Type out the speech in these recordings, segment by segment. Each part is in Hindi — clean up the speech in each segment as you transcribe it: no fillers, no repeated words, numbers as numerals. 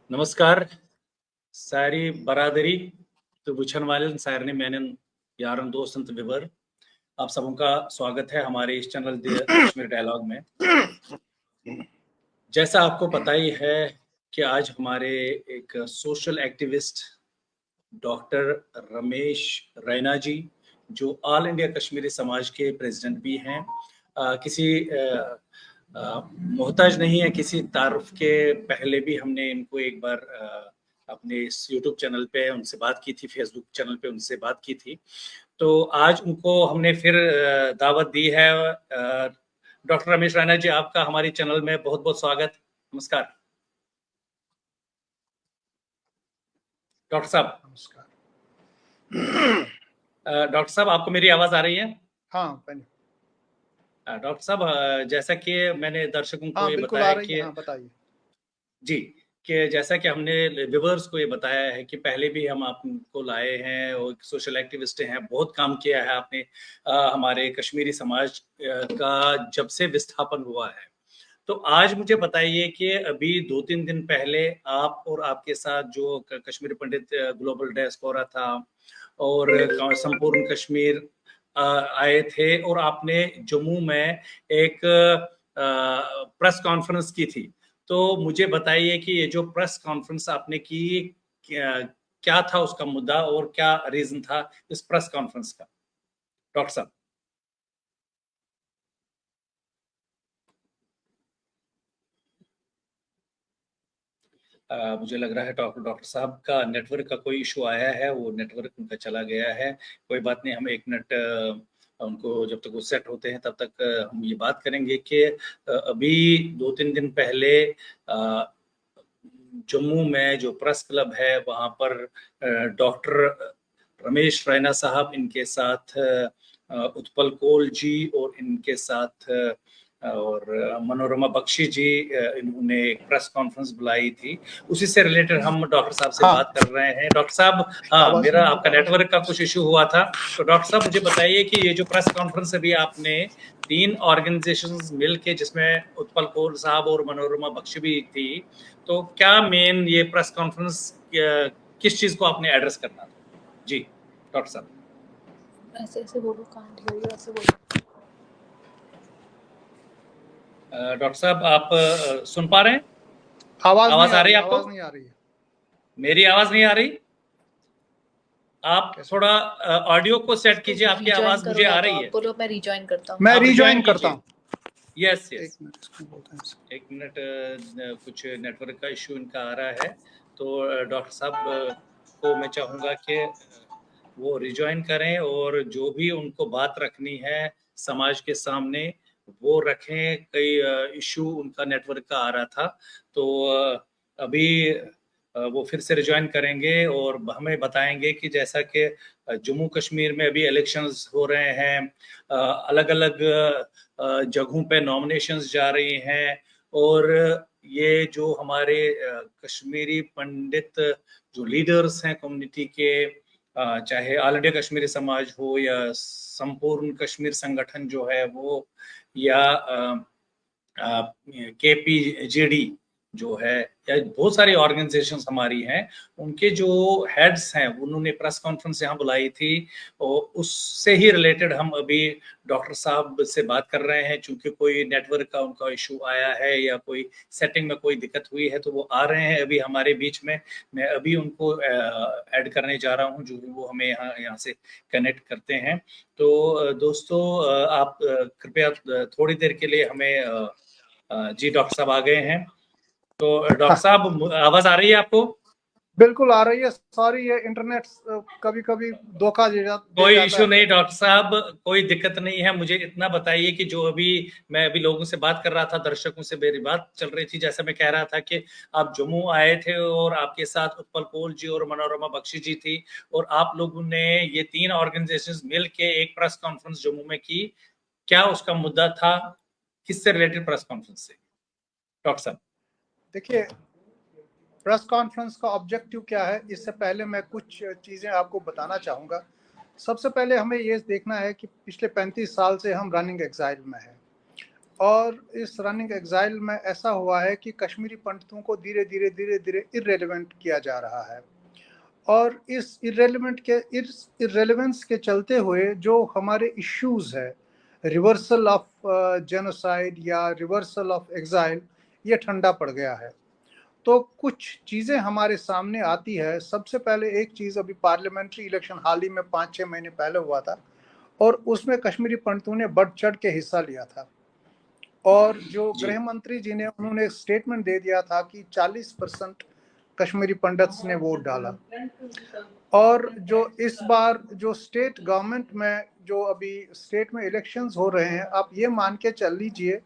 नमस्कार सारी बरादरी तो बुछन वाले सारने मैंने यारन दोस्त विवर आप सबों का स्वागत है हमारे इस चैनल कश्मीर डायलॉग में। जैसा आपको पता ही है कि आज हमारे एक social activist doctor Ramesh Raina ji, जो ऑल इंडिया कश्मीरी समाज के प्रेसिडेंट भी हैं, किसी मोहताज नहीं है किसी तारुफ के। पहले भी हमने इनको एक बार अपने इस यूट्यूब चैनल पे उनसे बात की थी, फेसबुक चैनल पे उनसे बात की थी। तो आज उनको हमने फिर दावत दी है। डॉक्टर रमेश रैना जी, आपका हमारे चैनल में बहुत बहुत स्वागत। नमस्कार डॉक्टर साहब। नमस्कार डॉक्टर साहब, आपको मेरी आवाज आ रही है? हाँ डॉक्टर साहब, जैसा कि मैंने दर्शकों को ये बिल्कुल बताया आ रही कि है। हाँ बताइए जी, कि जैसा कि हमने व्यूअर्स को ये बताया है कि पहले भी हम आपको लाए हैं और सोशल एक्टिविस्ट हैं, बहुत काम किया है आपने हमारे कश्मीरी समाज का जब से विस्थापन हुआ है। तो आज मुझे बताइए कि अभी 2-3 दिन पहले आप और आपके साथ जो कश्मीरी पंडित ग्लोबल डायस्पोरा था और संपूर्ण कश्मीर आए थे और आपने जम्मू में एक प्रेस कॉन्फ्रेंस की थी। तो मुझे बताइए कि ये जो प्रेस कॉन्फ्रेंस आपने की, क्या था उसका मुद्दा और क्या रीजन था इस प्रेस कॉन्फ्रेंस का, डॉक्टर साहब? मुझे लग रहा है डॉक्टर साहब का नेटवर्क का कोई इशू आया है, वो नेटवर्क उनका चला गया है। कोई बात नहीं, हम 1 मिनट उनको जब तक वो सेट होते हैं तब तक हम ये बात करेंगे कि अभी 2-3 दिन पहले जम्मू में जो प्रेस क्लब है वहाँ पर डॉक्टर रमेश रैना साहब, इनके साथ उत्पल कोल जी और इनके साथ और मनोरमा बख्शी जी, इन्होंने एक प्रेस कॉन्फ्रेंस बुलाई थी। उसी से रिलेटेड हम डॉक्टर साहब से बात कर रहे हैं। डॉक्टर साहब, हाँ, मेरा आपका नेटवर्क का कुछ इशू हुआ था। तो डॉक्टर साहब मुझे बताइए कि ये जो प्रेस कॉन्फ्रेंस अभी आपने 3 ऑर्गेनाइजेशंस मिलके, जिसमें उत्पल कोल साहब और मनोरमा बख्शी भी थी, तो क्या मेन ये प्रेस कॉन्फ्रेंस किस चीज को आपने एड्रेस करना था? जी डॉक्टर साहब। ऐसे बोलो, कांट हियर यू, ऐसे बोलो। डॉक्टर साहब, आप सुन पा रहे हैं? आवाज आ रही है आपको? आवाज नहीं आ रही है। मेरी आवाज नहीं आ रही? आप थोड़ा ऑडियो को सेट कीजिए, आपकी आवाज मुझे आ रही है। बोलो मैं रिजॉइन करता हूँ। मैं रिजॉइन करता हूँ। यस। एक मिनट, कुछ नेटवर्क का इशू इनका आ रहा है। तो डॉक्टर साहब को मैं चाहूंगा कि वो रिजॉइन करें और जो भी उनको बात रखनी है समाज के सामने वो रखें। कई इशू उनका नेटवर्क का आ रहा था, तो अभी वो फिर से रिजॉइन करेंगे और हमें बताएंगे कि जैसा कि जम्मू कश्मीर में अभी इलेक्शंस हो रहे हैं, अलग अलग जगहों पे नॉमिनेशंस जा रही हैं, और ये जो हमारे कश्मीरी पंडित जो लीडर्स हैं कम्युनिटी के, चाहे ऑल इंडिया कश्मीरी समाज हो या संपूर्ण कश्मीर संगठन जो है वो, या KPGD जो है, या बहुत सारी ऑर्गेनाइजेशंस हमारी हैं, उनके जो हेड्स हैं उन्होंने प्रेस कॉन्फ्रेंस यहाँ बुलाई थी और उससे ही रिलेटेड हम अभी डॉक्टर साहब से बात कर रहे हैं। चूंकि कोई नेटवर्क का उनका इशू आया है या कोई सेटिंग में कोई दिक्कत हुई है, तो वो आ रहे हैं अभी हमारे बीच में। मैं अभी उनको ऐड करने जा रहा हूँ, जो वो हमें यहाँ से कनेक्ट करते हैं। तो दोस्तों, आप कृपया थोड़ी देर के लिए हमें जी, डॉक्टर साहब आ गए हैं। तो डॉक्टर साहब, आवाज आ रही है आपको? बिल्कुल आ रही है। सॉरी, ये इंटरनेट कभी कभी धोखा दे जाता है। कोई इशू नहीं डॉक्टर साहब, कोई दिक्कत नहीं है। मुझे इतना बताइए कि जो अभी मैं अभी लोगों से बात कर रहा था, दर्शकों से मेरी बात चल रही थी, जैसा मैं कह रहा था कि आप जम्मू आए थे और आपके साथ उत्पल कोल जी और मनोरमा बख्शी जी थी, और आप लोगों ने ये 3 ऑर्गेनाइजेशंस मिल के एक प्रेस कॉन्फ्रेंस जम्मू में की। क्या उसका मुद्दा था? किससे रिलेटेड प्रेस कॉन्फ्रेंस से, डॉक्टर साहब? देखिए, प्रेस कॉन्फ्रेंस का ऑब्जेक्टिव क्या है, इससे पहले मैं कुछ चीजें आपको बताना चाहूंगा। सबसे पहले हमें ये देखना है कि पिछले 35 साल से हम रनिंग एग्जाइल में हैं। और इस रनिंग एग्जाइल में ऐसा हुआ है कि कश्मीरी पंडितों को धीरे धीरे इरेलीवेंट किया जा रहा है। और इस इरेलीवेंस के चलते हुए जो हमारे इश्यूज है, रिवर्सल ऑफ जेनोसाइड या रिवर्सल ऑफ एग्जाइल, ये ठंडा पड़ गया है। तो कुछ चीज़ें हमारे सामने आती है। सबसे पहले एक चीज़, अभी पार्लियामेंट्री इलेक्शन हाल ही में 5-6 महीने पहले हुआ था और उसमें कश्मीरी पंडितों ने बढ़ चढ़ के हिस्सा लिया था। और जो जी गृह मंत्री जी ने, उन्होंने एक स्टेटमेंट दे दिया था कि 40% कश्मीरी पंडित्स ने वोट डाला। और जो इस बार जो स्टेट गवर्नमेंट में, जो अभी स्टेट में इलेक्शंस हो रहे हैं, आप ये मान के चल लीजिए,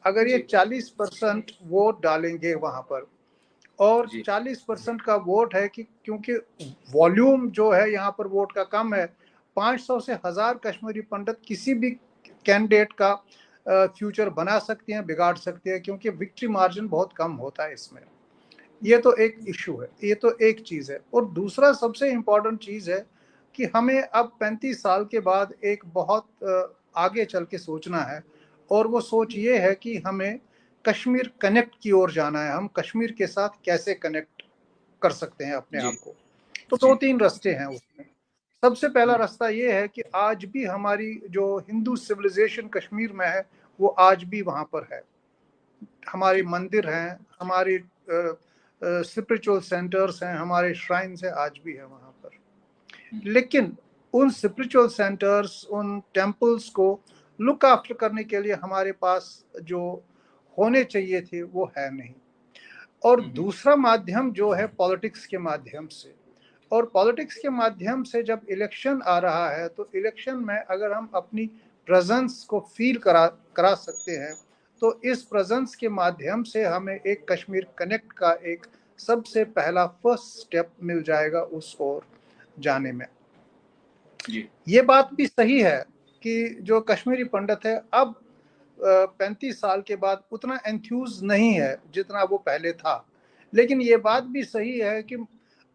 अगर ये जी 40% वोट डालेंगे वहां पर, और जी 40% का वोट है कि क्योंकि वॉल्यूम जो है यहाँ पर वोट का कम है, 500 से 1000 कश्मीरी पंडित किसी भी कैंडिडेट का फ्यूचर बना सकते हैं, बिगाड़ सकते हैं, क्योंकि विक्ट्री मार्जिन बहुत कम होता है इसमें। ये तो एक इशू है, ये तो एक चीज़ है। और दूसरा सबसे इम्पोर्टेंट चीज़ है कि हमें अब 35 साल के बाद एक बहुत आगे चल के सोचना है, और वो सोच ये है कि हमें कश्मीर कनेक्ट की ओर जाना है। हम कश्मीर के साथ कैसे कनेक्ट कर सकते हैं अपने जी आप को। तो जी 2-3 रास्ते हैं उसमें। सबसे पहला रास्ता ये है कि आज भी हमारी जो हिंदू सिविलाइजेशन कश्मीर में है, वो आज भी वहाँ पर है। हमारे जी मंदिर हैं, हमारे स्पिरिचुअल सेंटर्स हैं, हमारे श्राइन्स हैं, आज भी है वहाँ पर। लेकिन उन स्पिरिचुअल सेंटर्स, उन टेम्पल्स को लुक आफ्टर करने के लिए हमारे पास जो होने चाहिए थे वो है नहीं। और दूसरा माध्यम जो है पॉलिटिक्स के माध्यम से। और पॉलिटिक्स के माध्यम से जब इलेक्शन आ रहा है, तो इलेक्शन में अगर हम अपनी प्रेजेंस को फील करा सकते हैं, तो इस प्रेजेंस के माध्यम से हमें एक कश्मीर कनेक्ट का एक सबसे पहला फर्स्ट स्टेप मिल जाएगा उस ओर जाने में। जी ये बात भी सही है कि जो कश्मीरी पंडित है अब 35 साल के बाद उतना एंथ्यूज नहीं है जितना वो पहले था। लेकिन ये बात भी सही है कि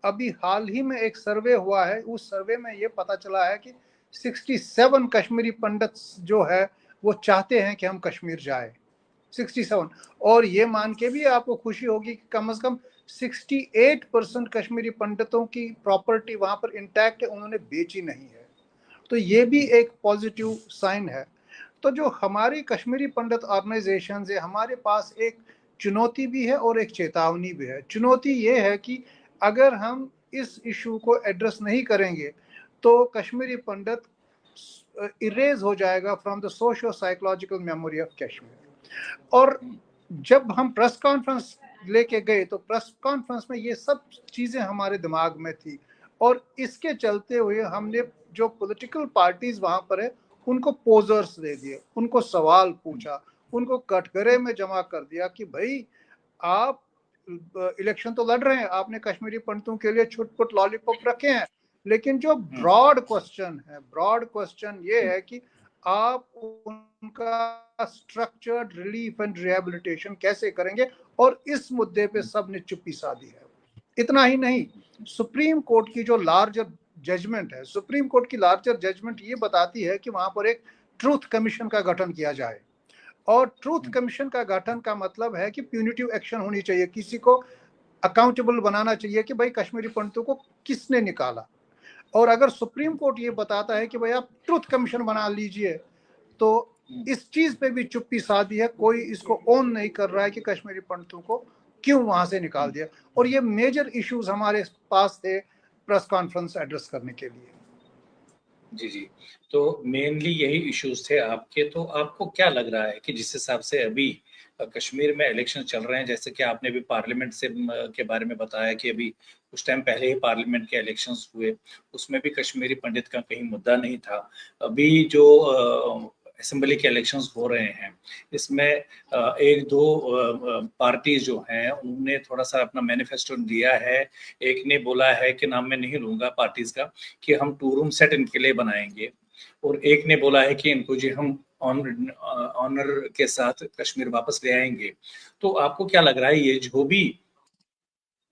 अभी हाल ही में एक सर्वे हुआ है, उस सर्वे में ये पता चला है कि 67 कश्मीरी पंडित जो है वो चाहते हैं कि हम कश्मीर जाए। 67। और ये मान के भी आपको खुशी होगी कि कम से कम 68% कश्मीरी पंडितों की प्रॉपर्टी वहां पर इंटैक्ट है, उन्होंने बेची नहीं है। तो ये भी एक पॉजिटिव साइन है। तो जो हमारी कश्मीरी पंडित ऑर्गेनाइजेशन है, हमारे पास एक चुनौती भी है और एक चेतावनी भी है। चुनौती ये है कि अगर हम इस इशू को एड्रेस नहीं करेंगे तो कश्मीरी पंडित इरेज हो जाएगा from the socio psychological memory of Kashmir. और जब हम प्रेस कॉन्फ्रेंस लेके गए तो प्रेस कॉन्फ्रेंस में ये सब चीज़ें हमारे दिमाग में थी, और इसके चलते हुए हमने जो पॉलिटिकल पार्टीज वहां पर है उनको पोजर्स दे दिए, उनको सवाल पूछा, उनको कटघरे में जमा कर दिया कि भाई आप इलेक्शन तो लड़ रहे हैं, आपने कश्मीरी पंडितों के लिए छुटपुट लॉलीपॉप रखे हैं, लेकिन जो ब्रॉड क्वेश्चन ये है कि आप उनका स्ट्रक्चर्ड रिलीफ एंड रिहेबिलिटेशन कैसे करेंगे। और इस मुद्दे पे सबने चुप्पी साधी है। इतना ही नहीं, सुप्रीम कोर्ट की जो लार्जर जजमेंट है, सुप्रीम कोर्ट की लार्जर जजमेंट ये बताती है कि वहां पर एक ट्रूथ कमीशन का गठन किया जाए। और ट्रूथ कमीशन का गठन का मतलब है कि प्यूनिटिव एक्शन होनी चाहिए, किसी को अकाउंटेबल बनाना चाहिए कि भाई कश्मीरी पंडितों को किसने निकाला। और अगर सुप्रीम कोर्ट ये बताता है कि भाई आप ट्रूथ कमीशन बना लीजिए, तो इस चीज पे भी चुप्पी साधी है, कोई इसको ओन नहीं कर रहा है कि कश्मीरी पंडितों को क्यों वहां से निकाल दिया। और ये मेजर इश्यूज हमारे पास थे प्रेस कॉन्फ्रेंस एड्रेस करने के लिए। जी जी। तो मेनली यही इश्यूज थे आपके। तो आपको क्या लग रहा है कि जिस हिसाब से अभी कश्मीर में इलेक्शन चल रहे हैं, जैसे कि आपने भी पार्लियामेंट से के बारे में बताया कि अभी कुछ टाइम पहले ही पार्लियामेंट के इलेक्शंस हुए, उसमें भी कश्मीरी पंडित का कहीं मुद्दा नहीं था। अभी जो असेंबली के इलेक्शंस हो रहे हैं, इसमें एक दो पार्टीज जो हैं उन्होंने थोड़ा सा अपना मैनिफेस्टो दिया है। एक ने बोला है कि नाम मैं नहीं लूंगा पार्टीज का, कि हम 2 रूम सेट इनके लिए बनाएंगे, और एक ने बोला है कि इनको जो हम ऑनर के साथ कश्मीर वापस ले आएंगे। तो आपको क्या लग रहा है, ये जो भी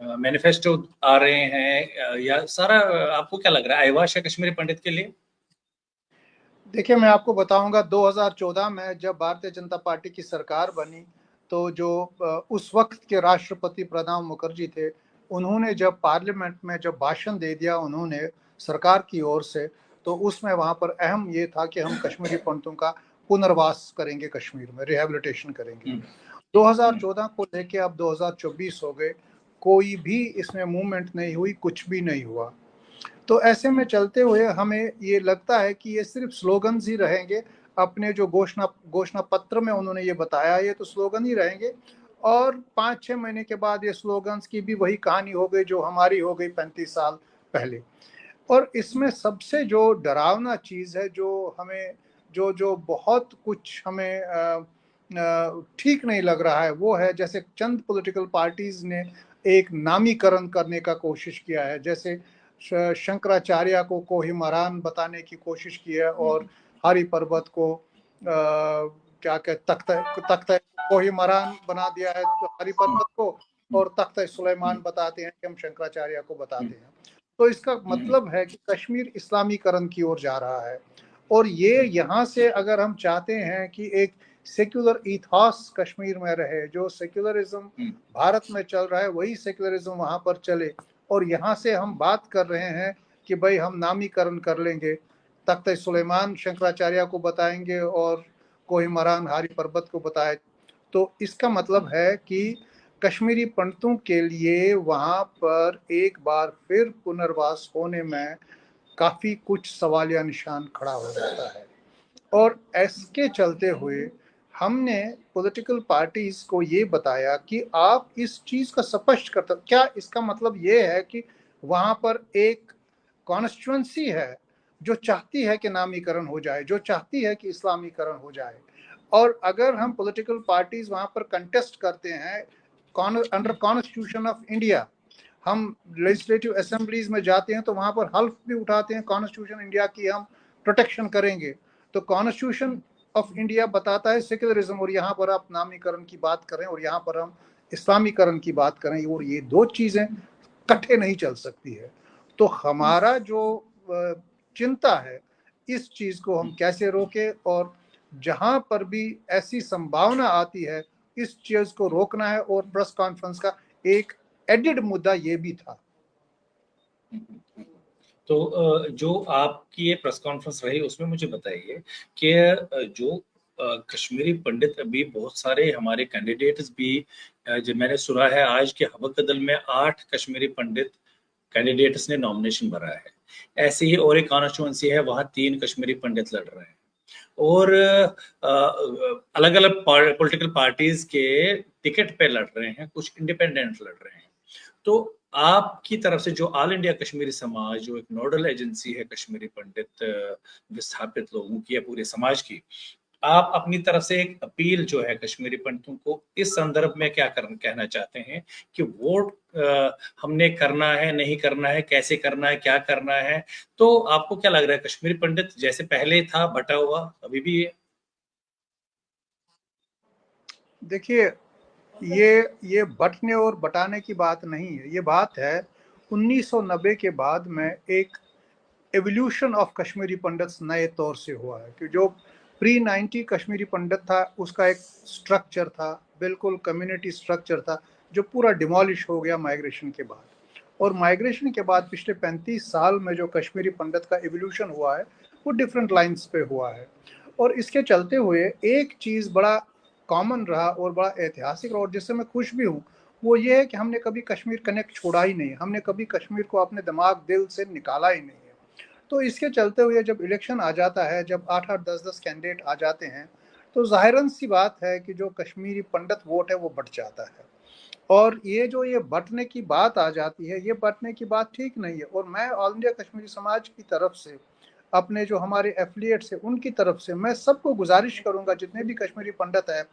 मैनिफेस्टो आ रहे हैं या सारा, आपको क्या लग रहा है, आईवाश है कश्मीरी पंडित के लिए? देखिए, मैं आपको बताऊंगा 2014 में जब भारतीय जनता पार्टी की सरकार बनी, तो जो उस वक्त के राष्ट्रपति प्रणब मुखर्जी थे, उन्होंने जब पार्लियामेंट में जब भाषण दे दिया उन्होंने सरकार की ओर से, तो उसमें वहां पर अहम ये था कि हम कश्मीरी पंडितों का पुनर्वास करेंगे, कश्मीर में रिहेबिलिटेशन करेंगे। 2014 को लेके अब 2024 हो गए, कोई भी इसमें मूवमेंट नहीं हुई, कुछ भी नहीं हुआ। तो ऐसे में चलते हुए हमें ये लगता है कि ये सिर्फ स्लोगन्स ही रहेंगे। अपने जो घोषणा पत्र में उन्होंने ये बताया, ये तो स्लोगन ही रहेंगे, और 5-6 महीने के बाद ये स्लोगन्स की भी वही कहानी हो गई जो हमारी हो गई 35 साल पहले। और इसमें सबसे जो डरावना चीज़ है, जो हमें जो जो बहुत कुछ हमें ठीक नहीं लग रहा है, वो है जैसे चंद पॉलिटिकल पार्टीज ने एक नामीकरण करने का कोशिश किया है। जैसे शंकराचार्य को कोहिमरान बताने की कोशिश की है, और हरि पर्वत को क्या कहते तख्त कोहिमरान बना दिया है तो हरि पर्वत को, और तख्त सुलेमान बताते हैं कि हम शंकराचार्य को बताते हैं। तो इसका मतलब है कि कश्मीर इस्लामीकरण की ओर जा रहा है। और ये यहाँ से अगर हम चाहते हैं कि एक सेक्युलर इथॉस कश्मीर में रहे, जो सेक्युलरिज्म भारत में चल रहा है वही सेक्युलरिज्म वहाँ पर चले, और यहाँ से हम बात कर रहे हैं कि भाई हम नामीकरण कर लेंगे, तख्त सुलेमान शंकराचार्य को बताएंगे और कोहिमरान हरि पर्वत को बताए, तो इसका मतलब है कि कश्मीरी पंडितों के लिए वहाँ पर एक बार फिर पुनर्वास होने में काफ़ी कुछ सवालिया निशान खड़ा हो जाता है। और इसके चलते हुए हमने पॉलिटिकल पार्टीज को ये बताया कि आप इस चीज़ का स्पष्ट करते, क्या इसका मतलब ये है कि वहाँ पर एक कॉन्स्टिट्यूंसी है जो चाहती है कि नामीकरण हो जाए, जो चाहती है कि इस्लामीकरण हो जाए, और अगर हम पॉलिटिकल पार्टीज वहाँ पर कंटेस्ट करते हैं अंडर कॉन्स्टिट्यूशन ऑफ इंडिया, हम लेजिस्लेटिव असेंबलीज में जाते हैं तो वहां पर हल्फ भी उठाते हैं कॉन्स्टिट्यूशन इंडिया की हम प्रोटेक्शन करेंगे, तो कॉन्स्टिट्यूशन ऑफ इंडिया बताता है सेक्युलरिज्म, और यहाँ पर आप नामीकरण की बात करें और यहाँ पर हम इस्लामीकरण की बात करें, और ये दो चीजें इकट्ठे नहीं चल सकती है। तो हमारा जो चिंता है, इस चीज को हम कैसे रोके, और जहां पर भी ऐसी संभावना आती है इस चीज को रोकना है। और प्रेस कॉन्फ्रेंस का एक एडिड मुद्दा ये भी था। तो जो आपकी ये प्रेस कॉन्फ्रेंस रही उसमें मुझे बताइए कि जो कश्मीरी पंडित, अभी बहुत सारे हमारे कैंडिडेट्स भी, जो मैंने सुना है आज के हवकदल में 8 कश्मीरी पंडित कैंडिडेट्स ने नॉमिनेशन भरा है। ऐसे ही और एक कॉन्स्टिट्यूंसी है, वहाँ 3 कश्मीरी पंडित लड़ रहे हैं, और अलग अलग पॉलिटिकल पार्टीज के टिकट पे लड़ रहे हैं, कुछ इंडिपेंडेंट लड़ रहे हैं। तो आपकी तरफ से जो ऑल इंडिया कश्मीरी समाज, जो एक नोडल एजेंसी है कश्मीरी पंडित विस्थापित लोगों की या पूरे समाज की, आप अपनी तरफ से एक अपील जो है कश्मीरी पंडितों को इस संदर्भ में क्या कहना चाहते हैं कि वोट हमने करना है, नहीं करना है, कैसे करना है, क्या करना है? तो आपको क्या लग रहा है, कश्मीरी पंडित जैसे पहले था बटा हुआ अभी भी है? देखिए, ये बंटने और बटाने की बात नहीं है, ये बात है 1990 के बाद में एक एवोल्यूशन ऑफ कश्मीरी पंडित्स नए तौर से हुआ है, कि जो प्री 90 कश्मीरी पंडित था उसका एक स्ट्रक्चर था, बिल्कुल कम्युनिटी स्ट्रक्चर था, जो पूरा डिमोलिश हो गया माइग्रेशन के बाद। और माइग्रेशन के बाद पिछले 35 साल में जो कश्मीरी पंडित का एवोल्यूशन हुआ है वो डिफरेंट लाइंस पे हुआ है। और इसके चलते हुए एक चीज़ बड़ा कॉमन रहा और बड़ा ऐतिहासिक रहा, और जिससे मैं खुश भी हूँ, वो ये है कि हमने कभी कश्मीर कनेक्ट छोड़ा ही नहीं, हमने कभी कश्मीर को अपने दिमाग दिल से निकाला ही नहीं है। तो इसके चलते हुए जब इलेक्शन आ जाता है, जब 8-8 10-10 कैंडिडेट आ जाते हैं, तो जाहिरन सी बात है कि जो कश्मीरी पंडित वोट है वो बढ़ जाता है। और ये बंटने की बात आ जाती है, ये बंटने की बात ठीक नहीं है। और मैं ऑल इंडिया कश्मीरी समाज की तरफ से, अपने जो हमारे एफिलिएट्स हैं उनकी तरफ से, मैं सबको गुजारिश करूंगा, जितने भी कश्मीरी पंडित हैं,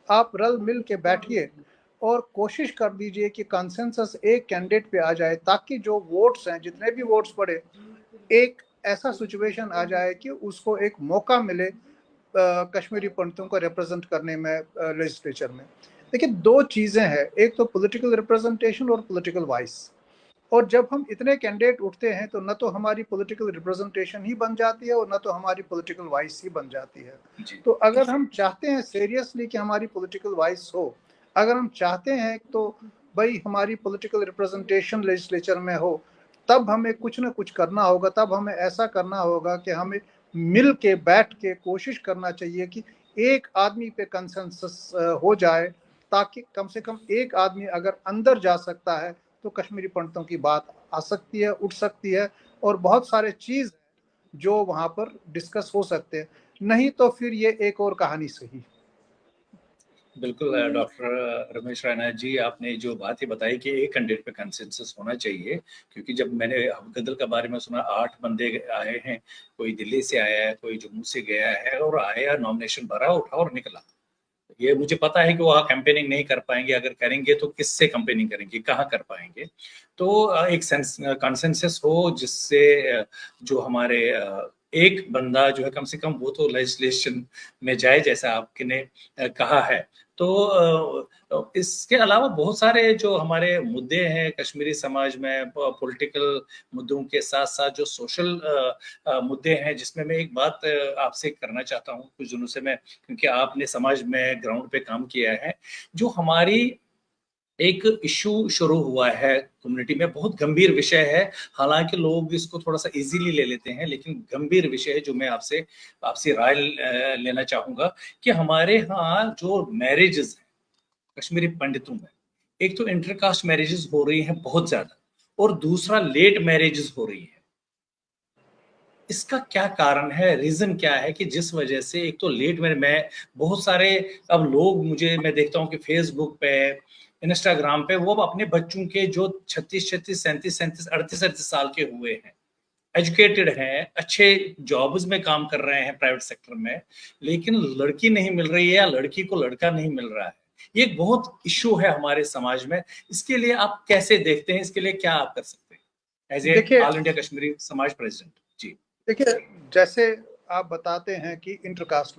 आप रल मिल के बैठिए और कोशिश कर दीजिए कि कंसेंसस एक कैंडिडेट पे आ जाए, ताकि जो वोट्स हैं, जितने भी वोट्स पड़े, एक ऐसा सिचुएशन आ जाए कि उसको एक मौका मिले कश्मीरी पंडितों को रिप्रेजेंट करने में लेजिस्लेचर में। देखिए, दो चीज़ें हैं, एक तो पॉलिटिकल रिप्रेजेंटेशन और पॉलिटिकल वॉइस। और जब हम इतने कैंडिडेट उठते हैं तो न तो हमारी पॉलिटिकल रिप्रेजेंटेशन ही बन जाती है और न तो हमारी पॉलिटिकल वॉइस ही बन जाती है। तो अगर हम चाहते हैं सीरियसली कि हमारी पॉलिटिकल वॉइस हो, अगर हम चाहते हैं तो भाई हमारी पॉलिटिकल रिप्रेजेंटेशन लेजिस्लेचर में हो, तब हमें कुछ ना कुछ करना होगा। तब हमें ऐसा करना होगा कि हमें मिल के बैठ के कोशिश करना चाहिए कि एक आदमी पे कंसेंसस हो जाए, ताकि कम से कम एक आदमी अगर अंदर जा सकता है तो कश्मीरी पंडितों की बात आ सकती है, उठ सकती है, और बहुत सारे चीज जो वहां पर डिस्कस हो सकते हैं। नहीं तो फिर ये एक और कहानी सही। बिल्कुल डॉक्टर रमेश रैना जी, आपने जो बात ही बताई कि एक कैंडिडेट पे कंसेंसस होना चाहिए, क्योंकि जब मैंने गदल के बारे में सुना 8 बंदे आए हैं, कोई दिल्ली से आया है, कोई जम्मू से गया है और आया, नॉमिनेशन भरा, उठा और निकला। ये मुझे पता है कि वहाँ कैंपेनिंग नहीं कर पाएंगे, अगर करेंगे तो किससे कैंपेनिंग करेंगे, कहाँ कर पाएंगे। तो एक कंसेंसस हो जिससे जो हमारे एक बंदा जो है कम से कम वो तो लेजिस्लेशन में जाए, जैसा आपने कहा है। तो इसके अलावा बहुत सारे जो हमारे मुद्दे हैं कश्मीरी समाज में, पॉलिटिकल मुद्दों के साथ साथ जो सोशल मुद्दे हैं, जिसमें मैं एक बात आपसे करना चाहता हूँ कुछ दिनों से मैं, क्योंकि आपने समाज में ग्राउंड पे काम किया है। जो हमारी एक इशू शुरू हुआ है कम्युनिटी में, बहुत गंभीर विषय है, हालांकि लोग इसको थोड़ा सा इजीली ले लेते हैं, लेकिन गंभीर विषय है जो मैं आपसे राय लेना चाहूंगा कि हमारे यहाँ जो मैरिजेस हैं कश्मीरी पंडितों में, एक तो इंटरकास्ट मैरिजेस हो रही हैं बहुत ज्यादा, और दूसरा लेट मैरिजेस हो रही है। इसका क्या कारण है, रीजन क्या है कि जिस वजह से एक तो लेट में मैं बहुत सारे, अब लोग मुझे, मैं देखता हूँ कि फेसबुक पे, इंस्टाग्राम पे, वो अपने बच्चों के जो 36 36 37 37 38 38 साल के हुए हैं, एजुकेटेड हैं, अच्छे जॉब्स में काम कर रहे हैं प्राइवेट सेक्टर में, लेकिन लड़की नहीं मिल रही है या लड़की को लड़का नहीं मिल रहा है। ये एक बहुत इश्यू है हमारे समाज में। इसके लिए आप कैसे देखते हैं, इसके लिए क्या आप कर सकते हैं एज ए देखिए ऑल इंडिया कश्मीरी समाज प्रेसिडेंट जी? देखिए जैसे आप बताते हैं कि इंटरकास्ट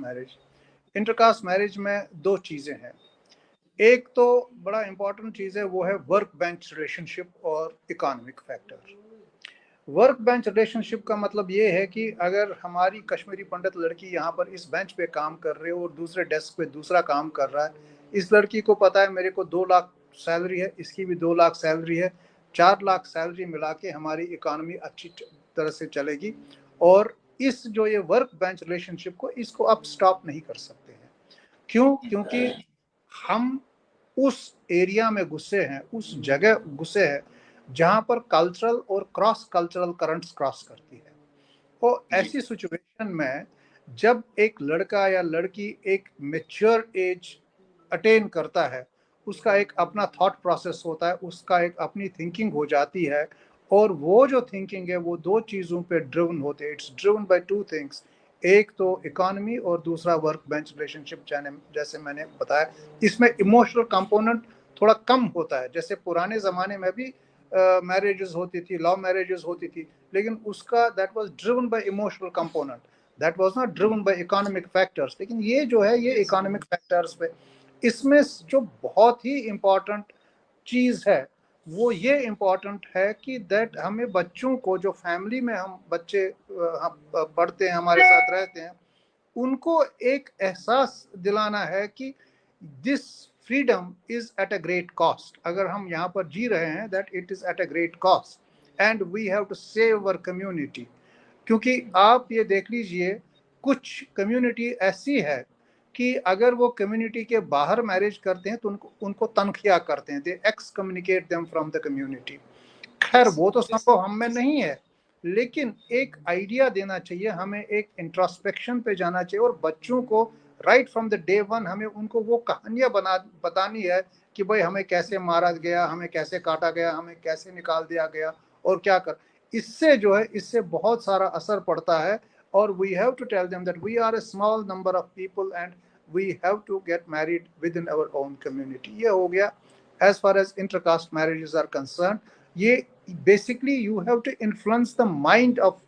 मैरिज में दो चीजें हैं। एक तो बड़ा इंपॉर्टेंट चीज है, वो है वर्क बेंच रिलेशनशिप और economic factor. Work bench relationship का मतलब ये है कि अगर हमारी कश्मीरी पंडित लड़की यहाँ पर इस बेंच पे काम कर रही है और दूसरे डेस्क पे दूसरा काम कर रहा है, इस लड़की को पता है मेरे को 2 लाख सैलरी है, इसकी भी 2 लाख सैलरी है, 4 लाख सैलरी मिला के हमारी इकोनॉमी अच्छी तरह से चलेगी। और इस जो ये वर्क बेंच रिलेशनशिप को, इसको आप स्टॉप नहीं कर सकते हैं। क्यों? क्योंकि हम उस एरिया में घुसे हैं, उस जगह घुसे हैं जहां पर कल्चरल और क्रॉस कल्चरल करंट्स क्रॉस करती है। तो ऐसी सिचुएशन में जब एक लड़का या लड़की एक मेच्योर एज अटेन करता है, उसका एक अपना थॉट प्रोसेस होता है, उसका एक अपनी थिंकिंग हो जाती है, और वो जो थिंकिंग है वो दो चीज़ों पे ड्रिवन होते हैं। It's driven by two things, एक तो इकोनॉमी और दूसरा वर्क बेंच रिलेशनशिप। जैसे मैंने बताया, इसमें इमोशनल कंपोनेंट थोड़ा कम होता है। जैसे पुराने ज़माने में भी मैरिजेस होती थी, लव मैरिजेस होती थी, लेकिन उसका that was driven by emotional component, that was not driven by economic factors. लेकिन ये जो है ये इकोनॉमिक फैक्टर्स पे, इसमें जो बहुत ही इम्पोर्टेंट चीज़ है वो ये इम्पोर्टेंट है कि दैट हमें बच्चों को, जो फैमिली में हम बच्चे हम पढ़ते हैं, हमारे साथ रहते हैं, उनको एक एहसास दिलाना है कि this freedom is at a great cost. अगर हम यहाँ पर जी रहे हैं, that it is at a great cost and we have to save our community. क्योंकि आप ये देख लीजिए, कुछ कम्युनिटी ऐसी है कि अगर वो कम्युनिटी के बाहर मैरिज करते हैं तो उनको उनको तनख्वाह करते हैं, they excommunicate them from the community. खैर वो तो संभव हम में नहीं है, लेकिन एक आइडिया देना चाहिए हमें, एक इंट्रोस्पेक्शन पे जाना चाहिए, और बच्चों को right from the day one हमें उनको वो कहानियां बतानी है कि भाई हमें कैसे मारा गया, हमें कैसे काटा गया, हमें कैसे निकाल दिया गया और क्या कर। इससे जो है, इससे बहुत सारा असर पड़ता है। और we have to tell them that we are a small number of people and we have to get married within our own community. ये हो गया as far as intercaste marriages are concern. ये basically you have to influence the mind of,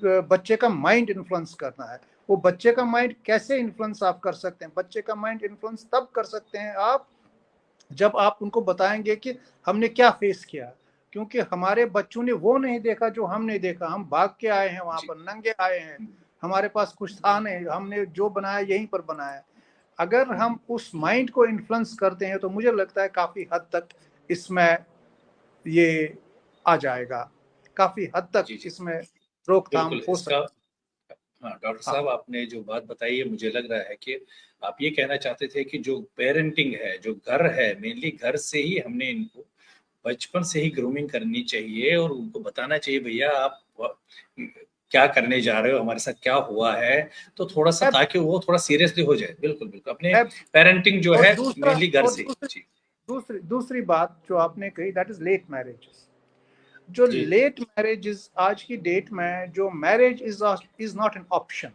बच्चे का माइंड इन्फ्लुएंस करना है। वो बच्चे का माइंड कैसे इन्फ्लुएंस आप कर सकते हैं? बच्चे का माइंड इन्फ्लुएंस तब कर सकते हैं आप जब आप उनको बताएंगे कि हमने क्या फेस किया। क्योंकि हमारे बच्चों ने वो नहीं देखा जो हमने देखा। हम भाग के आए हैं वहां जी। पर, नंगे आए हैं, हमारे पास कुछ था नहीं, हमने जो बनाया यहीं पर बनाया। अगर हम उस माइंड को इन्फ्लुएंस करते हैं तो मुझे लगता है काफी हद तक इसमें ये आ जाएगा, काफी हद तक जी, जी। इसमें रोकथाम बिल्कुल हो इसका सकती हाँ, डॉक्टर है। हाँ, साहब आपने जो बात बताई है मुझे लग रहा है कि आप ये कहना चाहते थे कि जो पेरेंटिंग है, जो घर है, मेनली घर से ही हमने इनको बचपन से ही ग्रूमिंग करनी चाहिए और उनको बताना चाहिए भैया आप क्या करने जा रहे हो, हमारे साथ क्या हुआ है, तो थोड़ा-सा एब, ताकि वो थोड़ा सीरियसली हो जाए। बिल्कुल, बिल्कुल। अपने एब, पेरेंटिंग जो और है दूसरा मेनली घर और से ही। दूसरी जी, दूसरी दूसरी बात जो आपने कही, दैट इज लेट मैरिजेस। जो जी। लेट मैरिजेस आज की डेट में, जो marriage is not an option.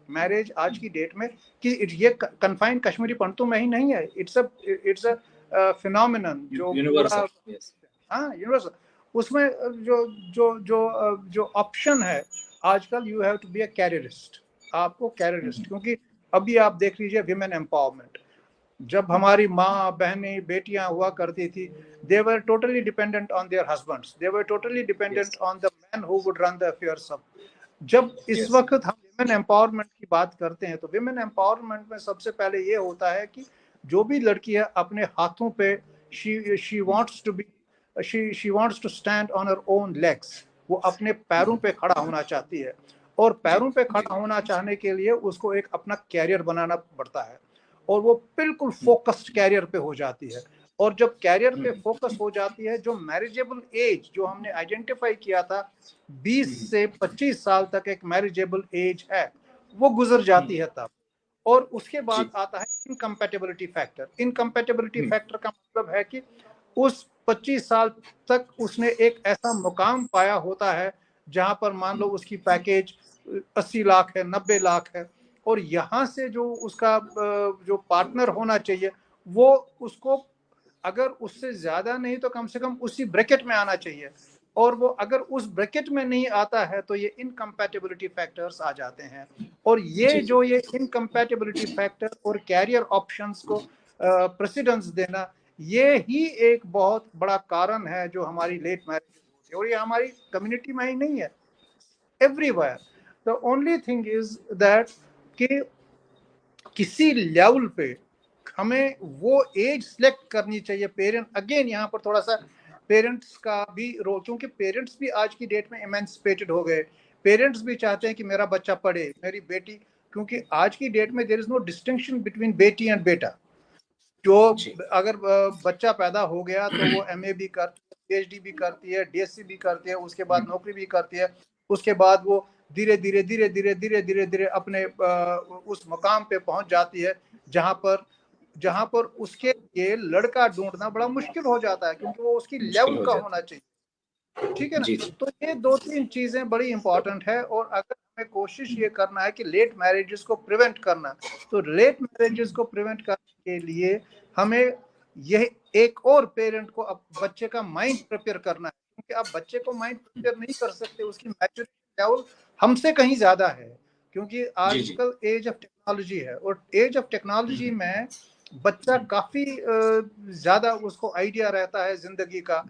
Marriage आज की डेट में कि ये कन्फाइंड कश्मीरी पंडितों में ही नहीं है, इट्स अ फिनोमिनन जो पूरा, यूनिवर्सल, यस। हाँ, यूनिवर्सल। उसमें जो जो जो जो ऑप्शन है आजकल, you have to be a careerist. आपको कैरियरिस्ट, क्योंकि अभी आप देख लीजिए विमेन एम्पावरमेंट। जब हमारी माँ बहनें बेटियां हुआ करती थी, they were totally dependent on their husbands, they were totally dependent yes, on the man who would run the affairs of. जब इस यस। वक्त हम विमेन एम्पावरमेंट की बात करते हैं तो विमेन एम्पावरमेंट में सबसे पहले ये होता है कि जो भी लड़की है अपने हाथों पे, she wants to be, she wants to stand on her own legs. वो अपने पैरों पे खड़ा होना चाहती है, और जी, पैरों पे जी। खड़ा होना चाहने के लिए उसको एक अपना कैरियर बनाना पड़ता है, और वो बिल्कुल फोकस्ड कैरियर पे हो जाती है। और जब कैरियर पे फोकस हो जाती है, जो मैरिजेबल एज जो हमने आइडेंटिफाई किया था 20 से 25 साल तक एक मैरिजेबल एज है, वो गुजर जाती है तब। और उसके बाद जी। आता है इनकम्पैटिबिलिटी फैक्टर। इनकम्पैटिबिलिटी हुँ, फैक्टर का मतलब है कि उस 25 साल तक उसने एक ऐसा मुकाम पाया होता है जहां पर मान लो उसकी पैकेज 80 लाख है, 90 लाख है, और यहाँ से जो उसका जो पार्टनर होना चाहिए वो उसको अगर उससे ज्यादा नहीं तो कम से कम उसी ब्रैकेट में आना चाहिए। और वो अगर उस ब्रैकेट में नहीं आता है तो ये इनकम्पैटिबिलिटी फैक्टर्स आ जाते हैं। और जी, जी। ये इनकम्पैटिबिलिटी फैक्टर और कैरियर ऑप्शंस को प्रेसिडेंस देना, ये ही एक बहुत बड़ा कारण है जो हमारी लेट मैरिज होती है। और ये हमारी कम्युनिटी में ही नहीं है, everywhere. The only thing is that कि किसी लेवल पे हमें वो एज सिलेक्ट करनी चाहिए। पेरेंट, अगेन यहाँ पर थोड़ा सा पेरेंट्स का भी रोल, क्योंकि पेरेंट्स भी आज की डेट में एमेंसिपेटेड हो गए। पेरेंट्स भी चाहते हैं कि मेरा बच्चा पढ़े, मेरी बेटी, क्योंकि आज की डेट में there is no distinction between beti and beta. जो जी, अगर बच्चा पैदा हो गया तो वो एमए भी करती है, पीएचडी भी करती है, डीएससी भी करती है, उसके बाद नौकरी भी करती है। उसके बाद वो धीरे धीरे अपने उस मुकाम पे पहुंच जाती है जहां पर उसके लिए लड़का ढूंढना बड़ा मुश्किल हो जाता है, क्योंकि वो उसकी मुश्किल लेवल हो का जाता होना है। चाहिए। ठीक है ना? जी, जी। तो ये दो तीन चीजें बड़ी इंपॉर्टेंट है। और अगर हमें कोशिश ये करना है कि लेट मैरिजेस को प्रिवेंट करना, तो लेट मैरिजेस को प्रिवेंट करने के लिए हमें यह एक और पेरेंट को अब बच्चे का माइंड प्रिपेयर करना है, क्योंकि आप बच्चे को माइंड प्रिपेयर नहीं कर सकते, उसकी मैच्योरिटी लेवल हमसे कहीं ज्यादा है। क्योंकि जी, जी। आजकल एज ऑफ टेक्नोलॉजी है, और एज ऑफ टेक्नोलॉजी में बच्चा काफी ज्यादा उसको आइडिया रहता है जिंदगी का।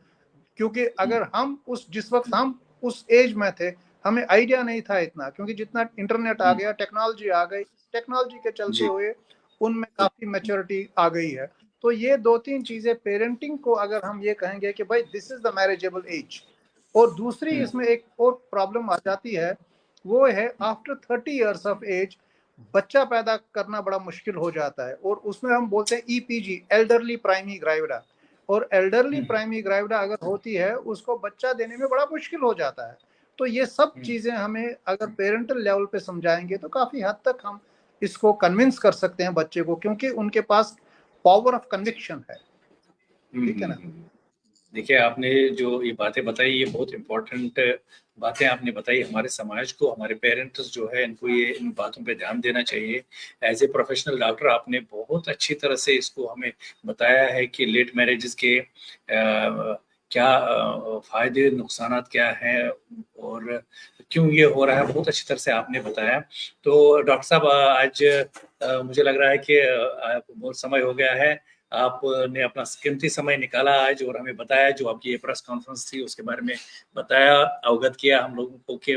क्योंकि अगर हम जिस वक्त हम उस एज में थे, हमें आइडिया नहीं था इतना, क्योंकि जितना इंटरनेट आ गया, टेक्नोलॉजी आ गई, टेक्नोलॉजी के चलते जी। हुए उनमें काफी मैच्योरिटी आ गई है। तो ये दो तीन चीजें पेरेंटिंग को अगर हम ये कहेंगे कि भाई this is the marriageable age. और दूसरी इसमें एक और प्रॉब्लम आ जाती है, वो है आफ्टर 30 ईयर्स ऑफ एज बच्चा पैदा करना बड़ा मुश्किल हो जाता है। और उसमें हम बोलते हैं ईपीजी, एल्डरली प्राइमी ग्राविडा। और एल्डरली प्राइमी ग्राविडा अगर होती है, उसको बच्चा देने में बड़ा मुश्किल हो जाता है। तो ये सब चीजें हमें अगर पेरेंटल लेवल पे समझाएंगे तो काफी हद तक हम इसको कन्विंस कर सकते हैं बच्चे को, क्योंकि उनके पास पावर ऑफ कन्विक्शन है। ठीक है ना? देखिए, आपने जो ये बातें बताई, ये बहुत इम्पोर्टेंट बातें आपने बताई। हमारे समाज को, हमारे पेरेंट्स जो है, इनको ये इन बातों पे ध्यान देना चाहिए। एज़ ए प्रोफेशनल डॉक्टर आपने बहुत अच्छी तरह से इसको हमें बताया है कि लेट मैरेजेस के क्या फ़ायदे, नुकसानात क्या हैं और क्यों ये हो रहा है, बहुत अच्छी तरह से आपने बताया। तो डॉक्टर साहब आज मुझे लग रहा है कि बहुत समय हो गया है, आपने अपना कीमती समय निकाला आज और हमें बताया, जो आपकी ये प्रेस कॉन्फ्रेंस थी उसके बारे में बताया, अवगत किया हम लोगों को कि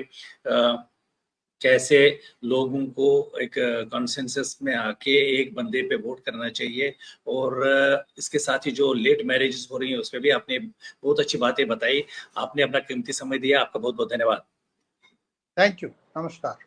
कैसे लोगों को एक कंसेंसस में आके एक बंदे पे वोट करना चाहिए। और इसके साथ ही जो लेट मैरिजेस हो रही हैं उस पर भी आपने बहुत अच्छी बातें बताई। आपने अपना कीमती समय दिया, आपका बहुत बहुत धन्यवाद। थैंक यू, नमस्कार।